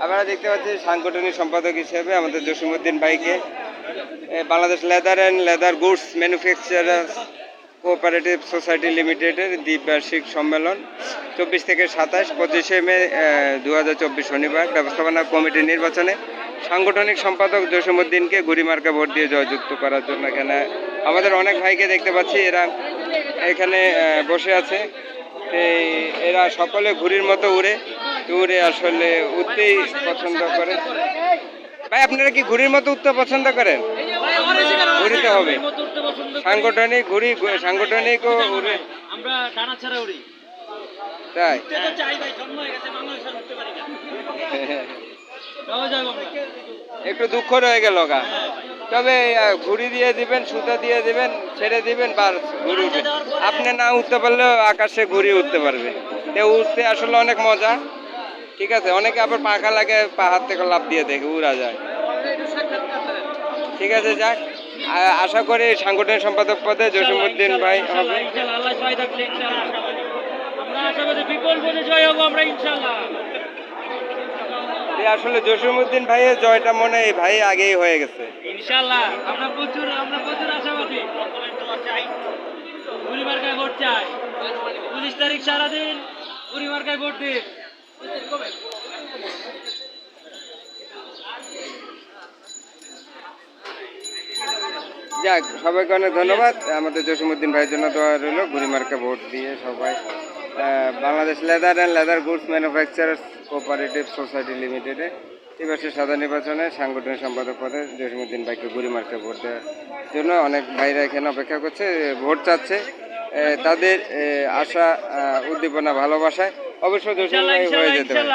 আপনারা দেখতে পাচ্ছি সাংগঠনিক সম্পাদক হিসেবে আমাদের জসিমউদ্দিন ভাইকে Bangladesh leather and leather goods manufacturers cooperative society লিমিটেডের দ্বিবার্ষিক সম্মেলন 24 থেকে 27-25 মে 2024 শনিবার ব্যবস্থাপনা কমিটির নির্বাচনে সাংগঠনিক সম্পাদক জসিমউদ্দিনকে ঘুড়িমার্কা ভোট দিয়ে জয়যুক্ত করার জন্য এখানে আমাদের অনেক ভাইকে দেখতে পাচ্ছি। এরা এখানে বসে আছে। এরা সকলে ঘুড়ির মতো উড়ে আসলে উঠতেই পছন্দ করে। ভাই আপনারা কি ঘুড়ির মতো উঠতে পছন্দ করেন? ঘুরিতে হবে সাংগঠনিক ঘুড়ি, সাংগঠনিক উড়ে আমরা ডানা ছাড়া উড়ি। তাই একটু দুঃখ রয়ে গেল গা। তবে ঘুড়ি দিয়ে দিবেন, সুতা দিয়ে দিবেন, ছেড়ে দিবেন, বার ঘুড়ি উঠবে। আপনি না উঠতে পারলেও আকাশে ঘুড়ি উঠতে পারবে। উঠতে আসলে অনেক মজা। ঠিক আছে, অনেকে আবার পাখা লাগে, হাত থেকে লাফ দিয়ে দেখে উড়া যায়। ঠিক আছে, যাক, আশা করি সাংগঠনিক সম্পাদক পদে জসিমউদ্দিন ভাই হবে। আসলে জসিমউদ্দিন ভাইয়ের জয়টা মনে এই ভাই আগেই হয়ে গেছে ইনশাআল্লাহ। আমরা প্রচুর আশাবাদী। ঘুড়িমার্কায় ভোট চাই। 19 তারিখ সারাদিন ঘুড়িমার্কায় ভোট দিন। যাক, সবাইকে অনেক ধন্যবাদ। আমাদের জসিমউদ্দিন ভাইয়ের জন্য দোয়া রইল। ঘুড়িমার্কা ভোট দিয়ে সবাই Bangladesh leather and leather goods manufacturers cooperative society লিমিটেডে এবারের সাধারণ নির্বাচনে সাংগঠনিক সম্পাদক পদে জসিমউদ্দিন ভাইকে ঘুড়িমার্কা ভোট দেওয়ার জন্য অনেক ভাইরা এখানে অপেক্ষা করছে, ভোট চাচ্ছে। তাদের আশা, উদ্দীপনা, ভালোবাসায় অবশ্য জসিম ভাই হয়ে যেতে পারে।